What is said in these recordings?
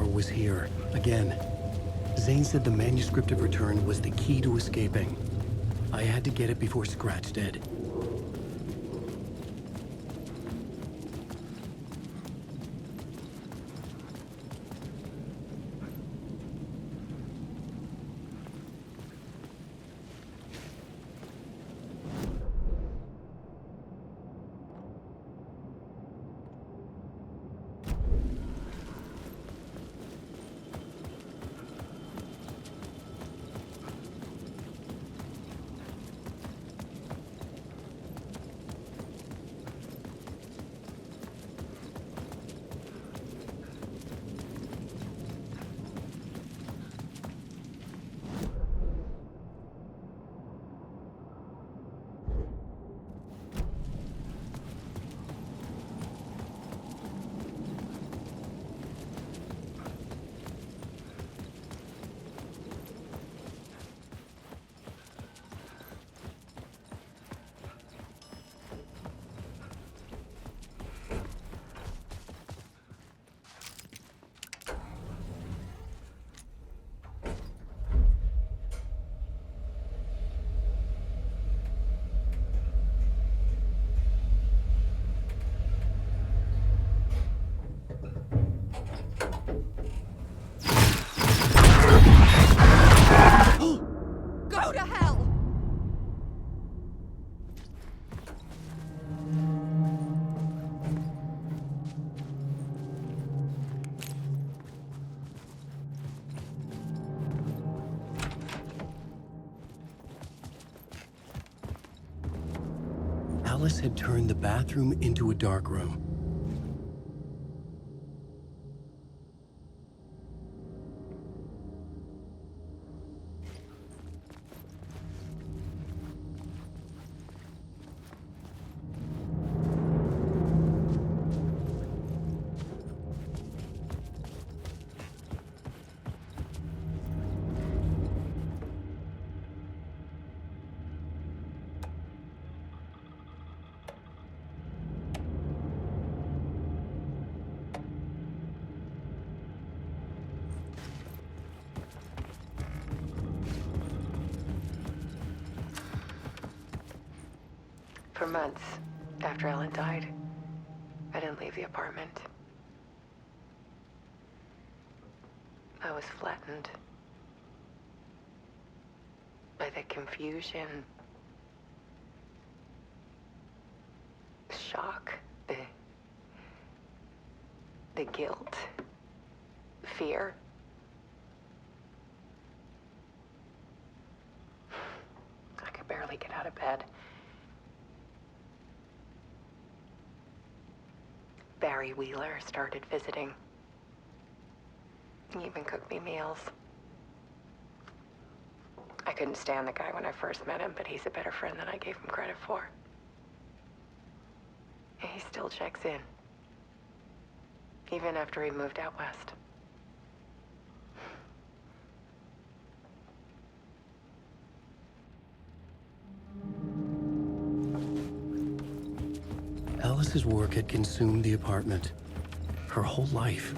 was here, again. Zane said the manuscript of return was the key to escaping. I had to get it before Scratch did. Alice had turned the bathroom into a darkroom. For months after Ellen died, I didn't leave the apartment. I was flattened by the confusion, the shock, the guilt, fear. I could barely get out of bed. Barry Wheeler started visiting. He even cooked me meals. I couldn't stand the guy when I first met him, but he's a better friend than I gave him credit for. And he still checks in, even after he moved out west. Alice's work had consumed the apartment. Her whole life.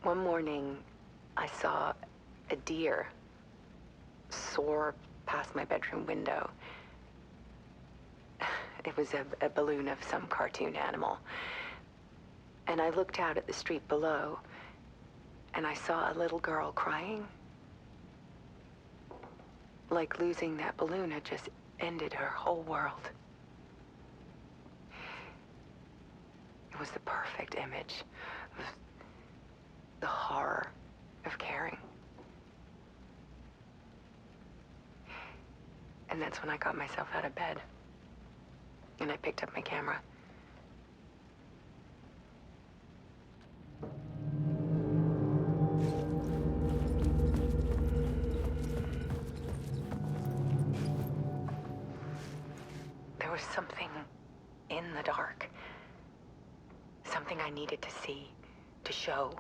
One morning, I saw a deer soar past my bedroom window. It was a balloon of some cartoon animal. And I looked out at the street below, and I saw a little girl crying. Like losing that balloon had just ended her whole world. It was the perfect image of the horror of caring. And that's when I got myself out of bed. And I picked up my camera. There was something in the dark. Something I needed to see, to show.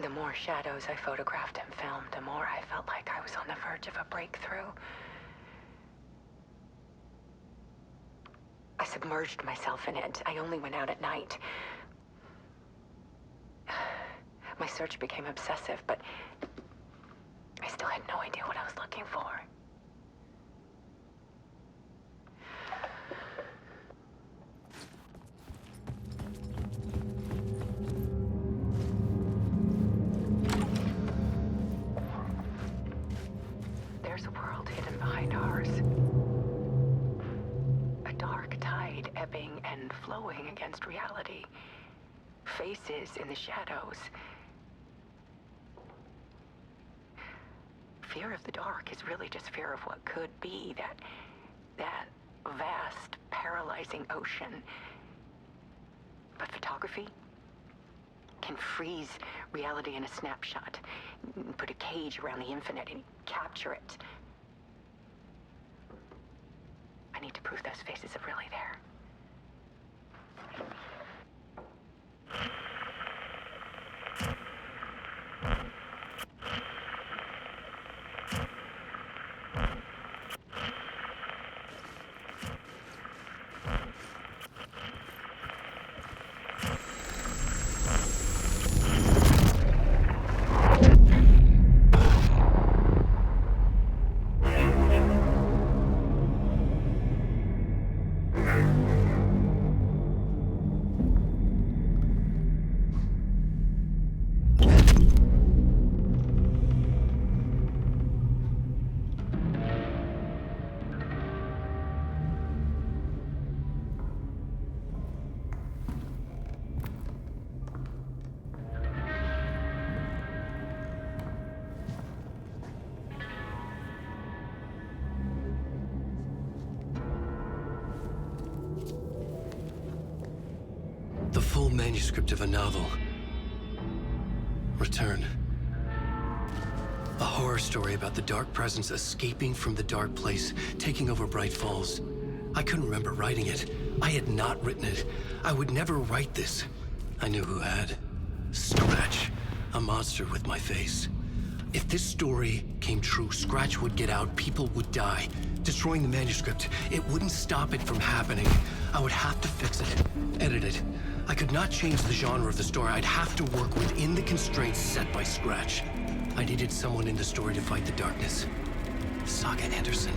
The more shadows I photographed and filmed, the more I felt like I was on the verge of a breakthrough. I submerged myself in it. I only went out at night. My search became obsessive, but I still had no idea what I was looking for. There's a world hidden behind ours. A dark tide ebbing and flowing against reality. Faces in the shadows. Fear of the dark is really just fear of what could be, that vast, paralyzing ocean. But photography can freeze reality in a snapshot, put a cage around the infinite and capture it. I need to prove those faces are really there. The full manuscript of a novel. Return. A horror story about the dark presence escaping from the dark place, taking over Bright Falls. I couldn't remember writing it. I had not written it. I would never write this. I knew who had. Scratch. A monster with my face. If this story came true, Scratch would get out, people would die. Destroying the manuscript, it wouldn't stop it from happening. I would have to fix it, edit it. I could not change the genre of the story. I'd have to work within the constraints set by Scratch. I needed someone in the story to fight the darkness. Saga Anderson.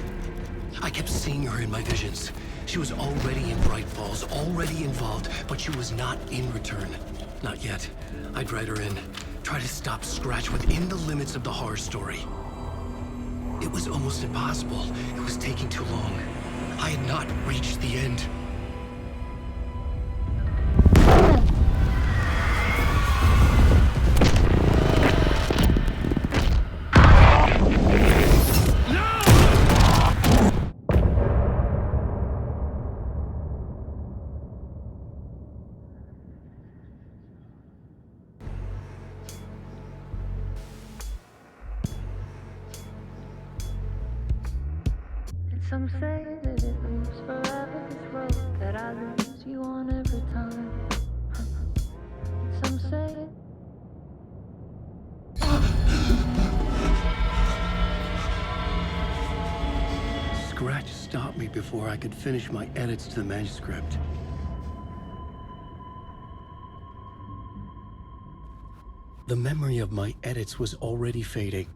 I kept seeing her in my visions. She was already in Bright Falls, already involved, but she was not in Return. Not yet. I'd write her in. Try to stop Scratch within the limits of the horror story. It was almost impossible. It was taking too long. I had not reached the end. Some say that it moves forever, this road that I lose you on every time. Some say Scratch stopped me before I could finish my edits to the manuscript. The memory of my edits was already fading.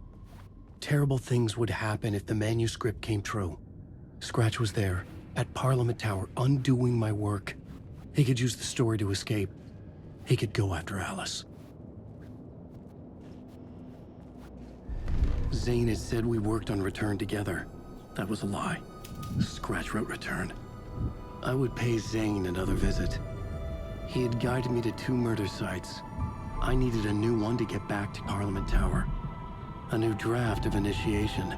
Terrible things would happen if the manuscript came true. Scratch was there, at Parliament Tower, undoing my work. He could use the story to escape. He could go after Alice. Zane had said we worked on Return together. That was a lie. Scratch wrote Return. I would pay Zane another visit. He had guided me to 2 murder sites. I needed a new one to get back to Parliament Tower. A new draft of initiation.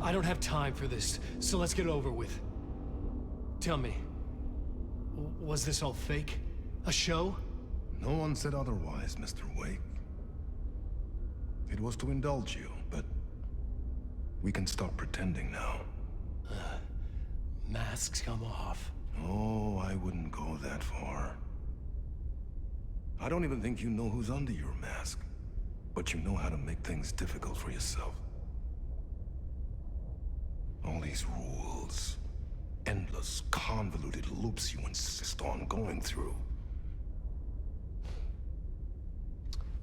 I don't have time for this, so let's get it over with. Tell me, was this all fake? A show? No one said otherwise, Mr. Wake. It was to indulge you, but we can stop pretending now. Masks come off. Oh, I wouldn't go that far. I don't even think you know who's under your mask, but you know how to make things difficult for yourself. All these rules, endless, convoluted loops you insist on going through.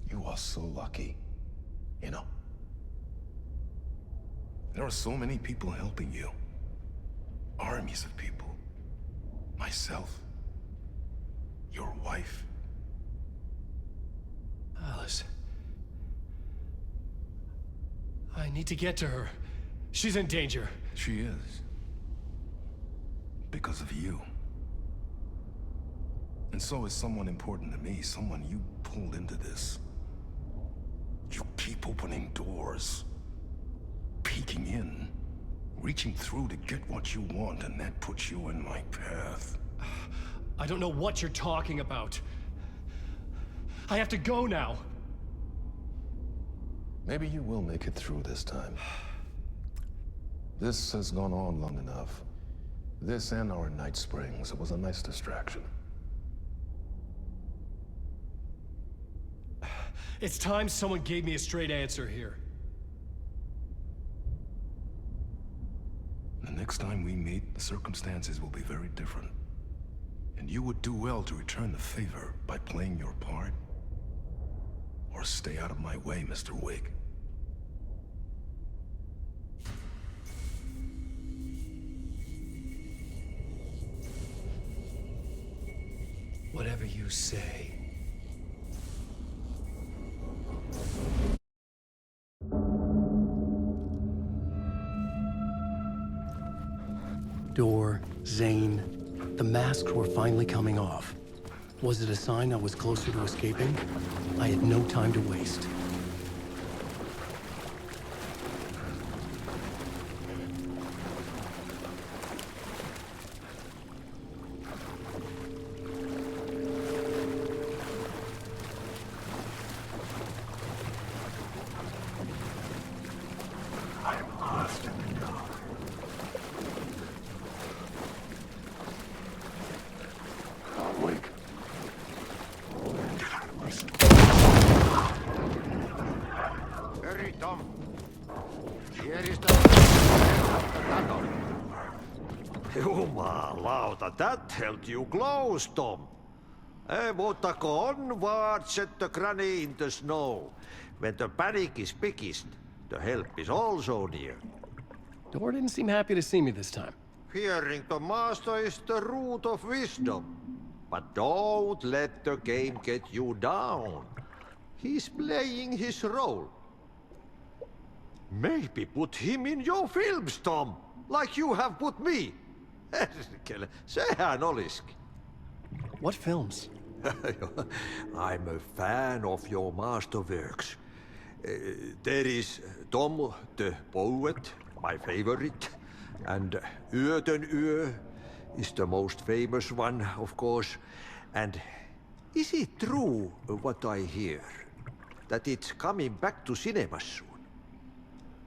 You are so lucky, you know. There are so many people helping you. Armies of people. Myself. Your wife. Alice. I need to get to her. She's in danger. She is. Because of you. And so is someone important to me, someone you pulled into this. You keep opening doors. Peeking in. Reaching through to get what you want, and that puts you in my path. I don't know what you're talking about. I have to go now. Maybe you will make it through this time. This has gone on long enough. This and our night springs. It was a nice distraction. It's time someone gave me a straight answer here. The next time we meet, the circumstances will be very different. And you would do well to return the favor by playing your part. Or stay out of my way, Mr. Wake. Whatever you say. Door, Zane, the masks were finally coming off. Was it a sign I was closer to escaping? I had no time to waste. Jumalauta, that held you close, Tom. Mutta go onward, set the granny in the snow. When the panic is biggest, the help is also near. Door didn't seem happy to see me this time. Fearing the master is the root of wisdom. But don't let the game get you down. He's playing his role. Maybe put him in your films, Tom, like you have put me. Sehän olisikin. What films? I'm a fan of your masterworks. There is Tom the Poet, my favorite, and Yöten Yö is the most famous one, of course. And is it true what I hear, that it's coming back to cinemas soon?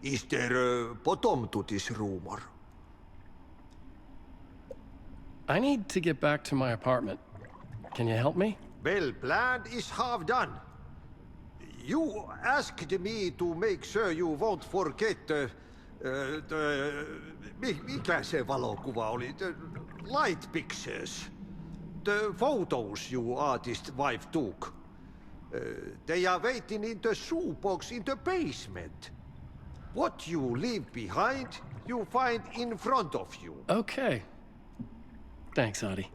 Is there a bottom to this rumor? I need to get back to my apartment. Can you help me? Well, plan is half done. You asked me to make sure you won't forget mikä se valokuva oli? The light pictures. The photos your artist wife took. They are waiting in the shoebox in the basement. What you leave behind, you find in front of you. Okay. Thanks, Adi.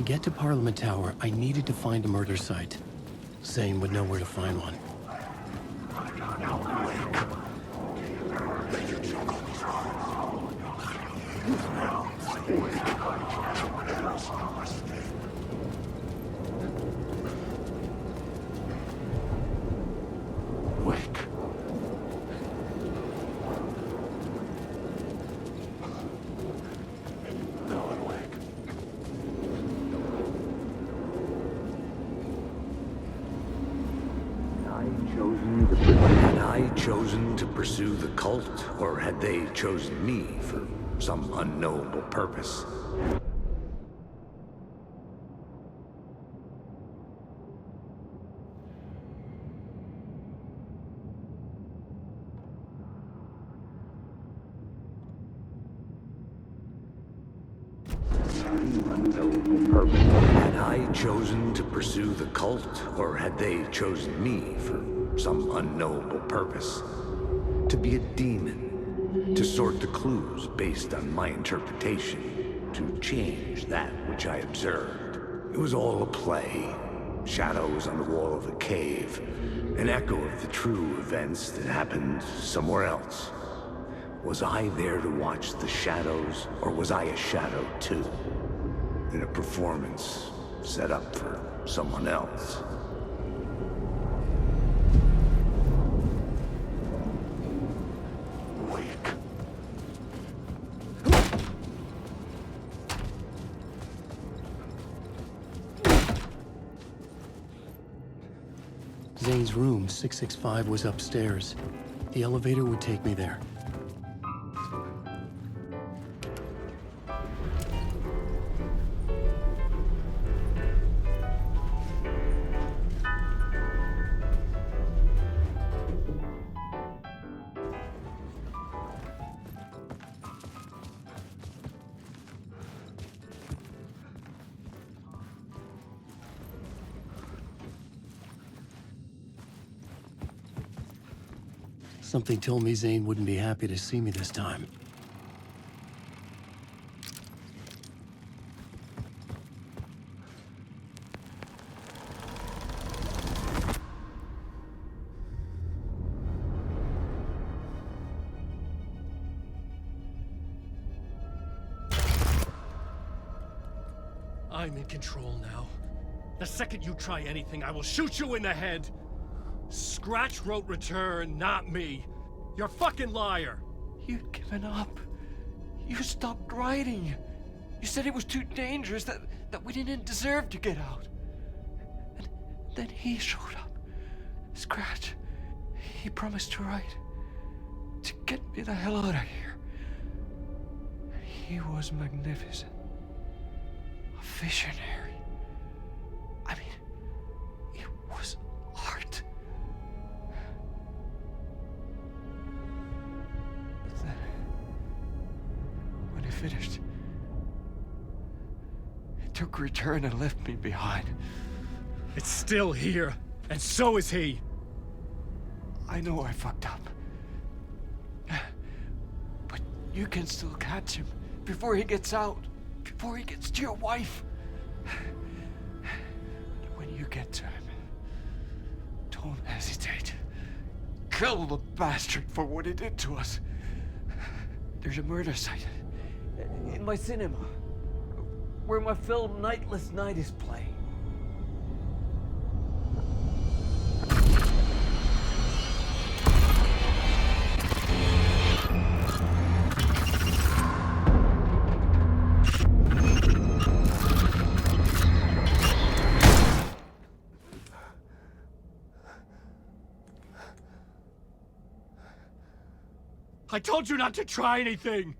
get to Parliament Tower, I needed to find a murder site. Zane would know where to find one. Had I chosen to pursue the cult, or had they chosen me for some unknowable purpose? Had I chosen to pursue the cult, or had they chosen me for some unknowable purpose? To be a demon, to sort the clues based on my interpretation, to change that which I observed. It was all a play. Shadows on the wall of a cave, an echo of the true events that happened somewhere else. Was I there to watch the shadows, or was I a shadow too? In a performance set up for someone else. Zane's room, 665, was upstairs. The elevator would take me there. Something told me Zane wouldn't be happy to see me this time. I'm in control now. The second you try anything, I will shoot you in the head! Scratch wrote return, not me. You're a fucking liar. You'd given up. You stopped writing. You said it was too dangerous, that we didn't deserve to get out. And then he showed up. Scratch. He promised to write. To get me the hell out of here. He was magnificent. A visionary. I mean, it was art. Then, when he finished, he took return and left me behind. It's still here, and so is he. I know I fucked up. But you can still catch him before he gets out, before he gets to your wife. When you get to him, don't hesitate. Kill the bastard for what he did to us. There's a murder site in my cinema where my film Nightless Night is playing. I told you not to try anything!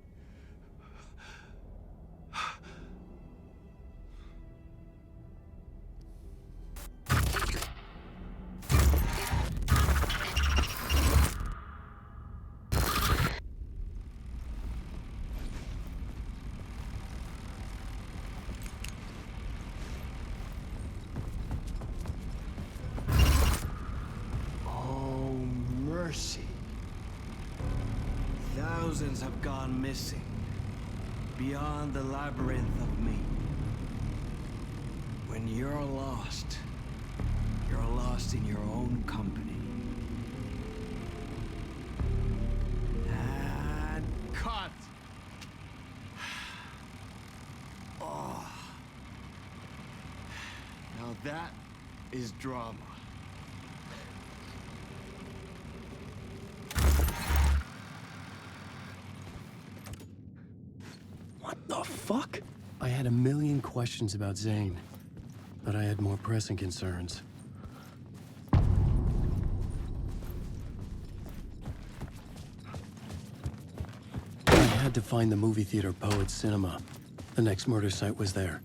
Oh, mercy. Thousands have gone missing, beyond the labyrinth of me. When you're lost in your own company. And cut! Oh. Now that is drama. What the fuck? I had a million questions about Zane, but I had more pressing concerns. I had to find the movie theater Poet's Cinema. The next murder site was there.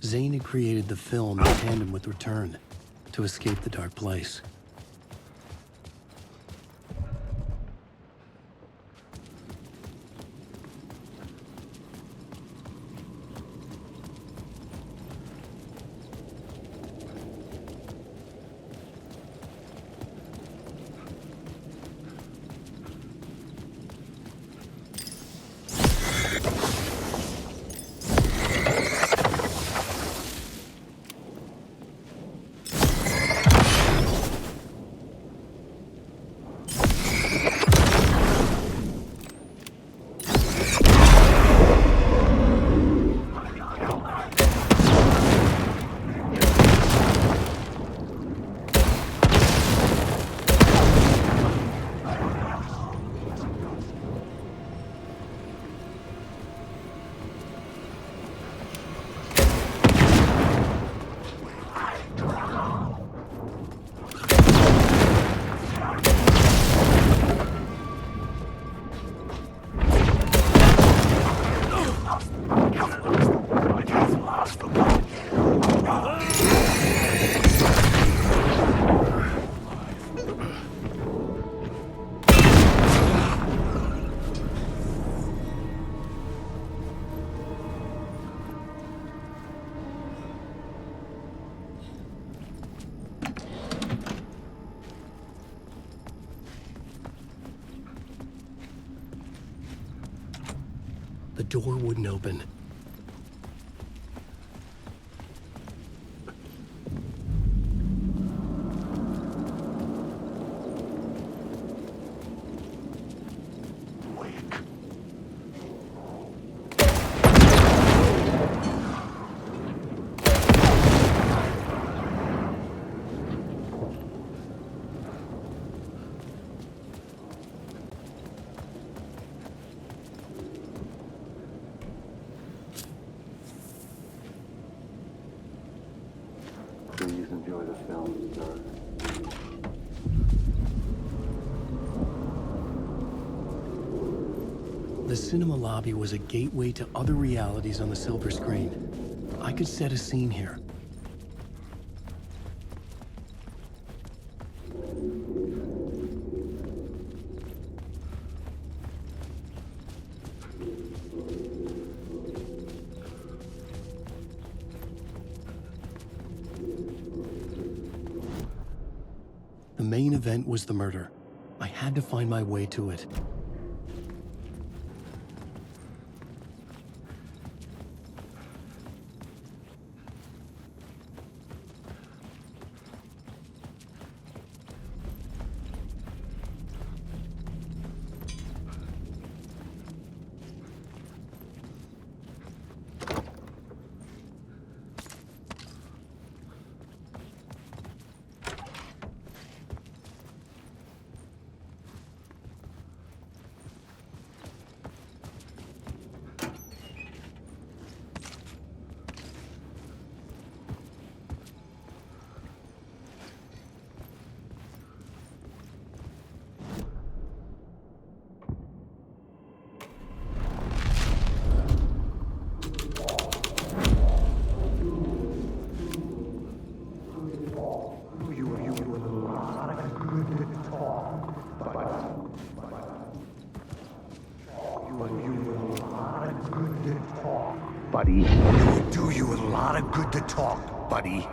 Zane had created the film in tandem with Return to escape the dark place. The door wouldn't open. Please enjoy the film, sir. The cinema lobby was a gateway to other realities on the silver screen. I could set a scene here. The main event was the murder. I had to find my way to it. Buddy. Do you a lot of good to talk, buddy.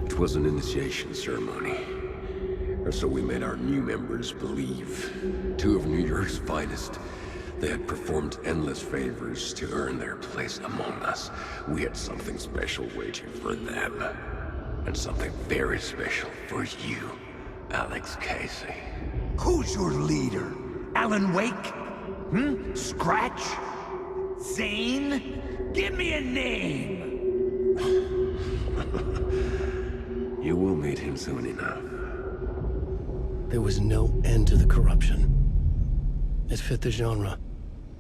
It was an initiation ceremony. Or so we made our new members believe. Two of New York's finest. They had performed endless favors to earn their place among us. We had something special waiting for them. And something very special for you, Alex Casey. Who's your leader? Alan Wake? Scratch? Zane? Give me a name! You will meet him soon enough. There was no end to the corruption. It fit the genre,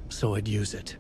so I'd use it.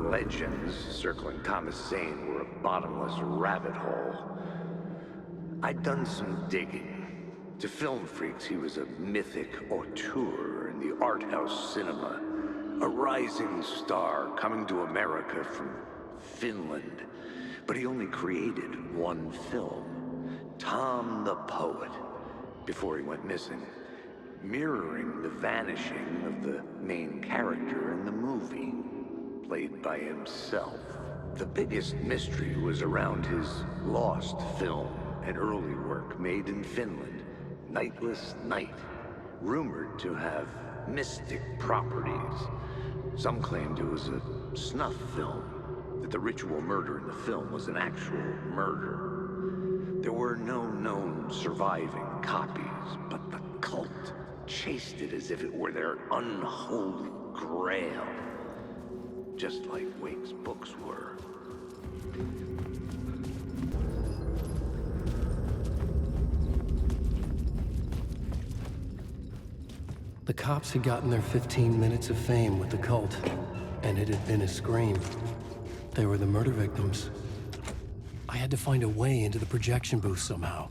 Legends circling Thomas Zane were a bottomless rabbit hole. I'd done some digging. To film freaks, he was a mythic auteur in the art house cinema. A rising star coming to America from Finland. But he only created one film, Tom the Poet, before he went missing, mirroring the vanishing of the main character in the movie. Played by himself. The biggest mystery was around his lost film, an early work made in Finland, Nightless Night, rumored to have mystic properties. Some claimed it was a snuff film, that the ritual murder in the film was an actual murder. There were no known surviving copies, but the cult chased it as if it were their unholy grail. Just like Wake's books were. The cops had gotten their 15 minutes of fame with the cult, and it had been a scream. They were the murder victims. I had to find a way into the projection booth somehow.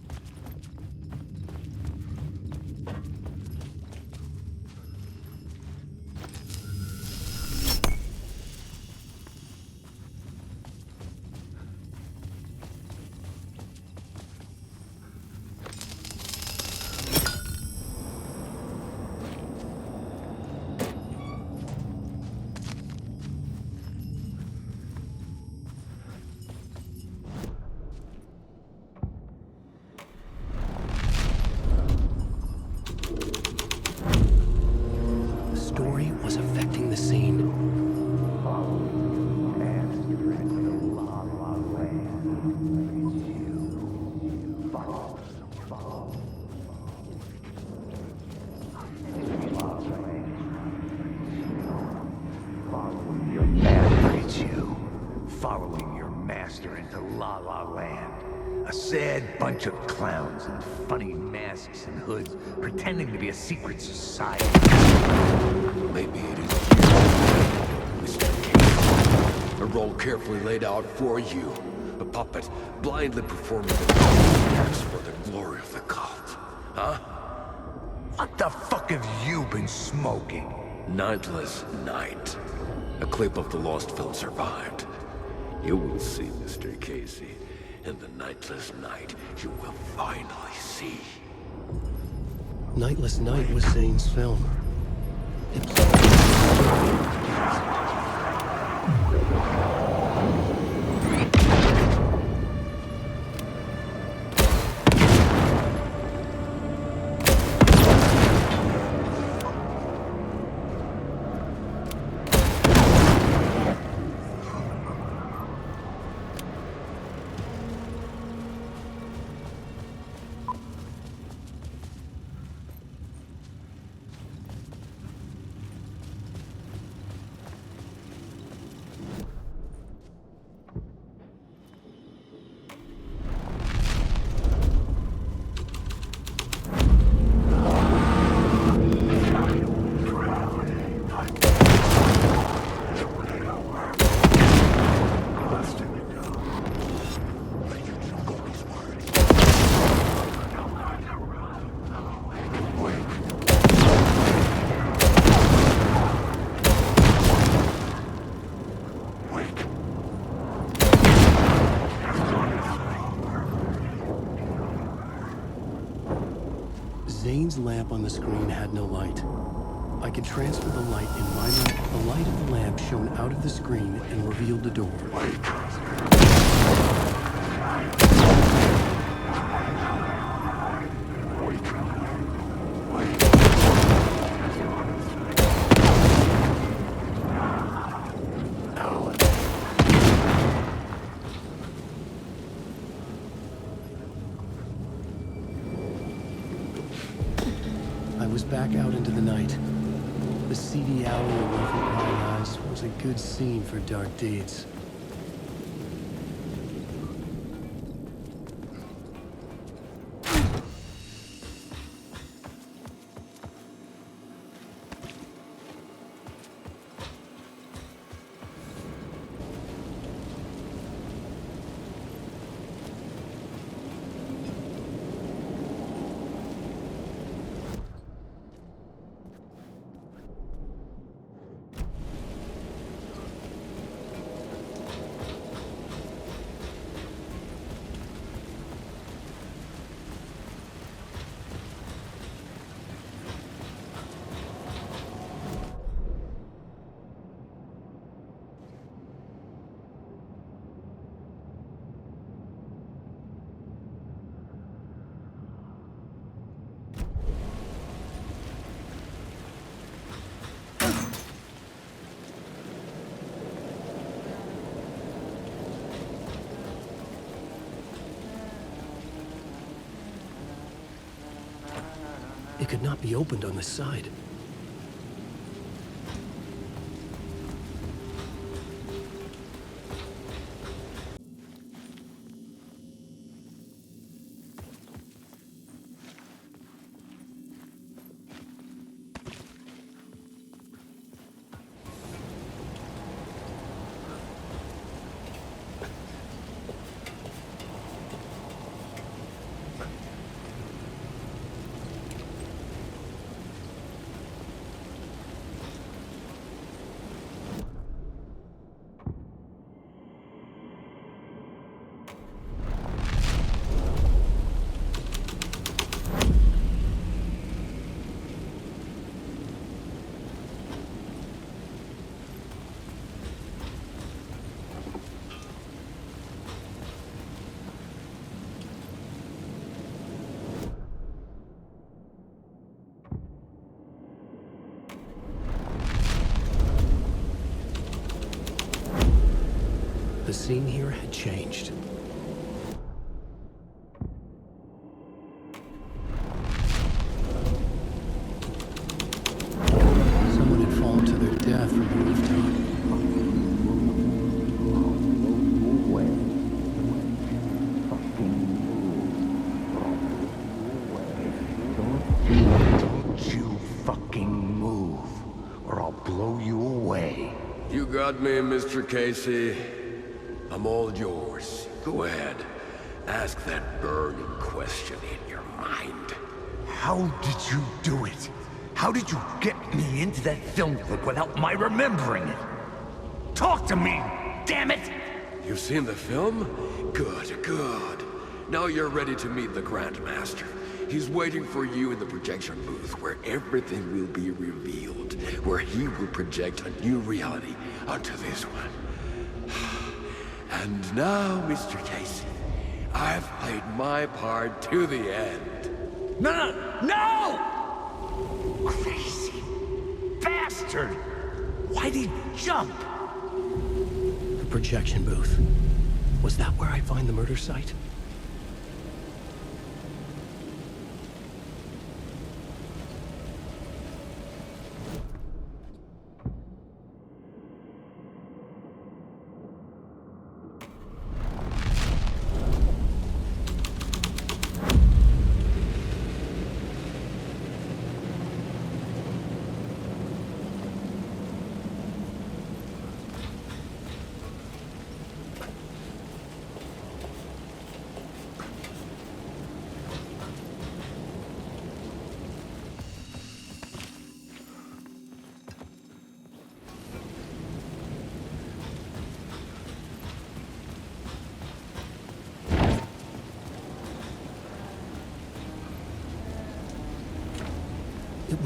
Bunch of clowns in funny masks and hoods, pretending to be a secret society. Maybe it is you, Mr. Casey. A role carefully laid out for you. A puppet, blindly performing the acts for the glory of the cult. Huh? What the fuck have you been smoking? Nightless Night. A clip of the lost film survived. You will see, Mr. Casey. In the Nightless Night, you will finally see. Nightless Night was Zane's film. David's lamp on the screen had no light. I could transfer the light in my lamp. The light of the lamp shone out of the screen and revealed the door. I was back out into the night. The seedy alley away from prying eyes was a good scene for dark deeds. It could not be opened on the side. The scene here had changed. Someone had fallen to their death from the rooftop. Don't you fucking move, or I'll blow you away. You got me, Mr. Casey. I'm all yours. Go ahead. Ask that burning question in your mind. How did you do it? How did you get me into that film clip without my remembering it? Talk to me, damn it! You've seen the film? Good, good. Now you're ready to meet the Grandmaster. He's waiting for you in the projection booth where everything will be revealed, where he will project a new reality onto this one. And now, Mr. Casey, I've played my part to the end. No! Crazy bastard! Why did he jump? The projection booth. Was that where I find the murder site?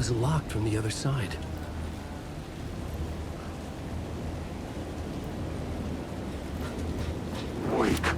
was locked from the other side. Wake.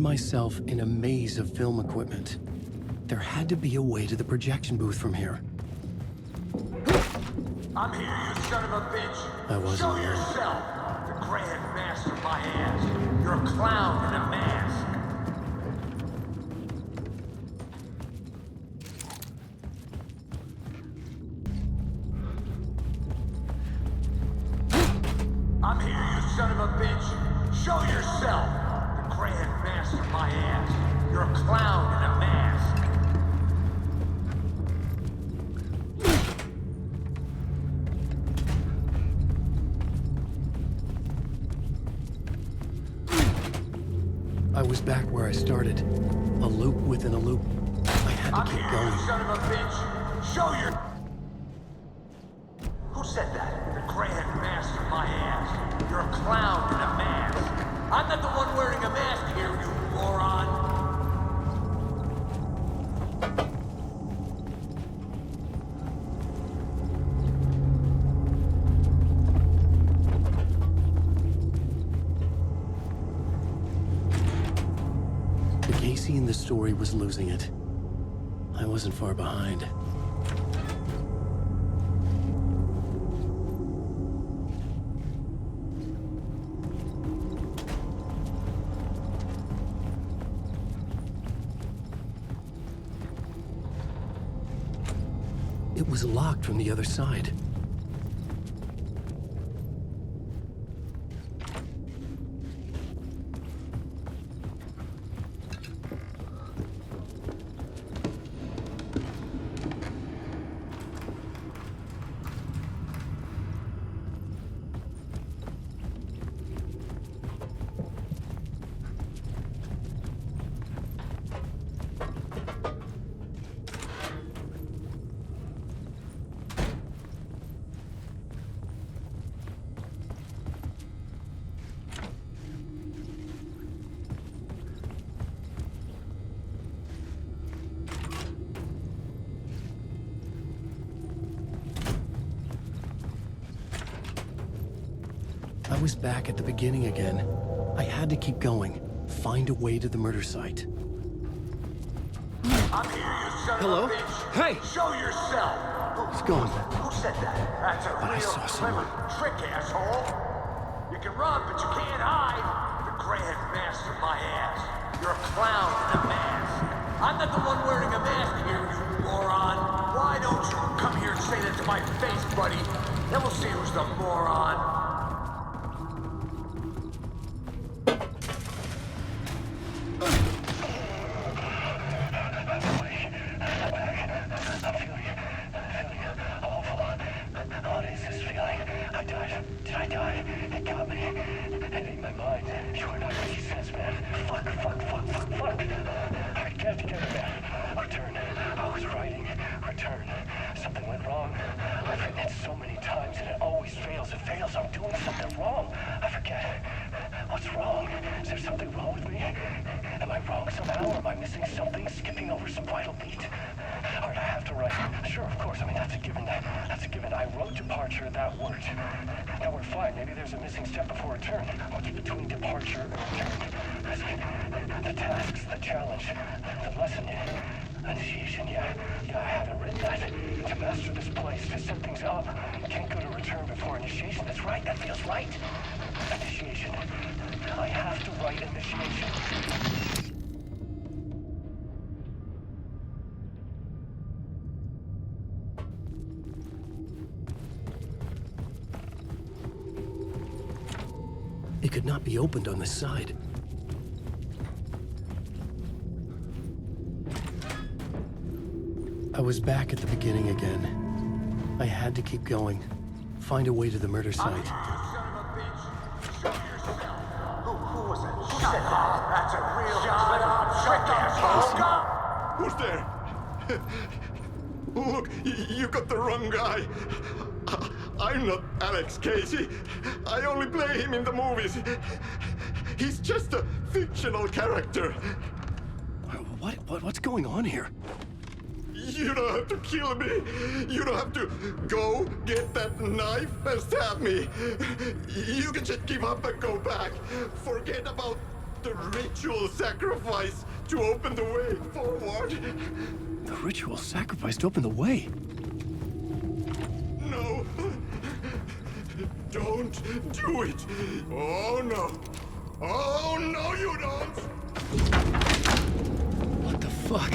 myself in a maze of film equipment. There had to be a way to the projection booth from here. I'm here, you son of a bitch. I wasn't Show alone. yourself. The Grand Master my ass. You're a clown in a mask. I'm here, you son of a bitch. Show yourself. The Grand Master my ass. You're a clown in a mask. I was back where I started. A loop within a loop. I had to keep going. You son of a bitch! Show your... Who said that? The Grand Master my ass. You're a clown in a mask. I'm not the one wearing a mask here, you moron. Casey in the story was losing it. I wasn't far behind. It was locked from the other side. I was back at the beginning again. I had to keep going. Find a way to the murder site. I'm here, you son Hello? of a bitch. Hey! Show yourself. It's gone. Who said that? That's a But I real saw clever someone. trick, asshole. You can run, but you can't hide. The Grand Master my ass. You're a clown in a mask. I'm not the one wearing a mask here, you moron. Why don't you come here and say that to my face, buddy? Then we'll see who's the moron. It could not be opened on this side. I was back at the beginning again. I had to keep going. Find a way to the murder site. You son of a bitch. Show yourself. Who was that? Who said that? That's a real clever trick, asshole. Who's there? Look, you got the wrong guy. I'm not Alex Casey. I only play him in the movies. He's just a fictional character. What's going on here? You don't have to kill me. You don't have to go get that knife and stab me. You can just give up and go back. Forget about The ritual sacrifice to open the way forward. The ritual sacrifice to open the way? No. Don't do it. Oh, no. Oh, no, you don't. What the fuck?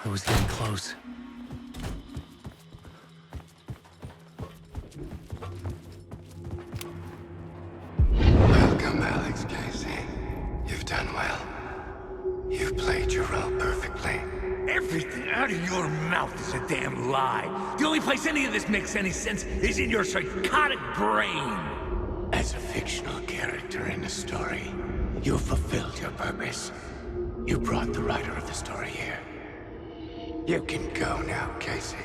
I was getting close. Welcome, Alex Casey. You've done well. You've played your role perfectly. Everything out of your mouth is a damn lie. The only place any of this makes any sense is in your psychotic brain. As a fictional character in a story, you fulfilled your purpose. You brought the writer of the story here. You can go now, Casey.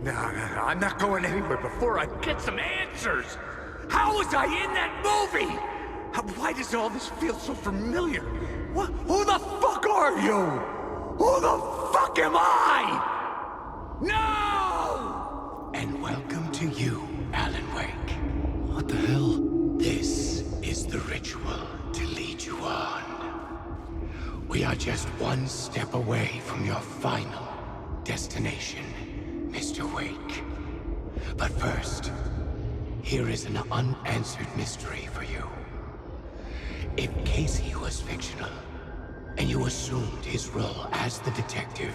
No, I'm not going anywhere before I get some answers. How was I in that movie? Why does all this feel so familiar? What? Who the fuck are you? Who the fuck am I? No! And welcome to you, Alan Wake. What the hell? This is the ritual to lead you on. We are just one step away from your final destination, Mr. Wake. But first, here is an unanswered mystery for you. If Casey was fictional, and you assumed his role as the detective,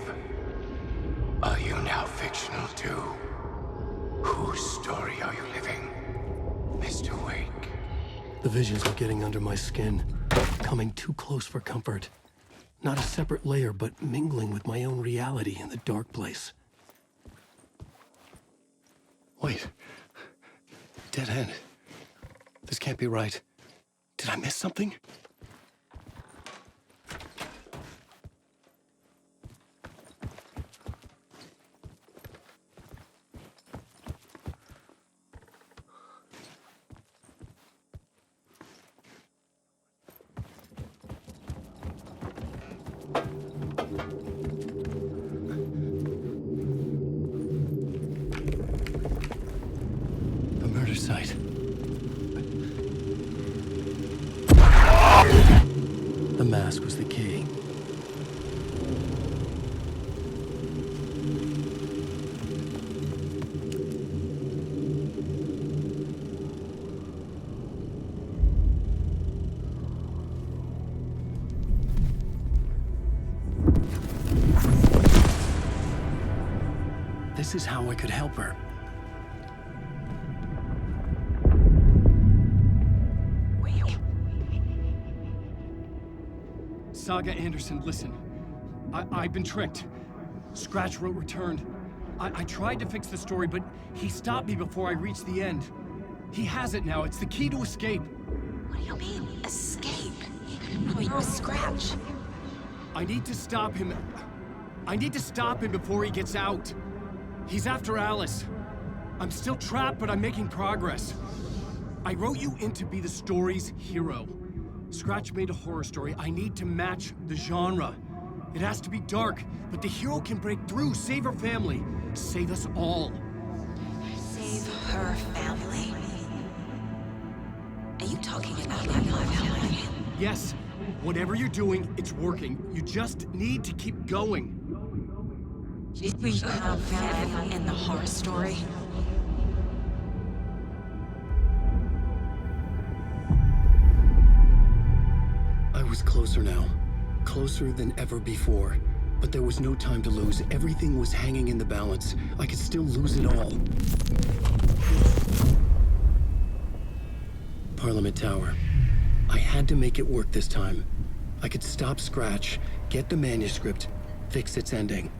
are you now fictional too? Whose story are you living, Mr. Wake? The visions are getting under my skin, coming too close for comfort. Not a separate layer, but mingling with my own reality in the dark place. Wait. Dead end. This can't be right. Did I miss something? Site. The mask was the key. This is how I could help her. Saga Anderson, listen. I've been tricked. Scratch wrote returned. I tried to fix the story, but he stopped me before I reached the end. He has it now. It's the key to escape. What do you mean, escape? Oh, you're a Scratch. I need to stop him. I need to stop him before he gets out. He's after Alice. I'm still trapped, but I'm making progress. I wrote you in to be the story's hero. Scratch made a horror story. I need to match the genre. It has to be dark, but the hero can break through, save her family, save us all. Save her family? Are you talking about my family? Yes. Whatever you're doing, it's working. You just need to keep going. We have family in the horror story. I was closer now. Closer than ever before. But there was no time to lose. Everything was hanging in the balance. I could still lose it all. Parliament Tower. I had to make it work this time. I could stop Scratch, get the manuscript, fix its ending.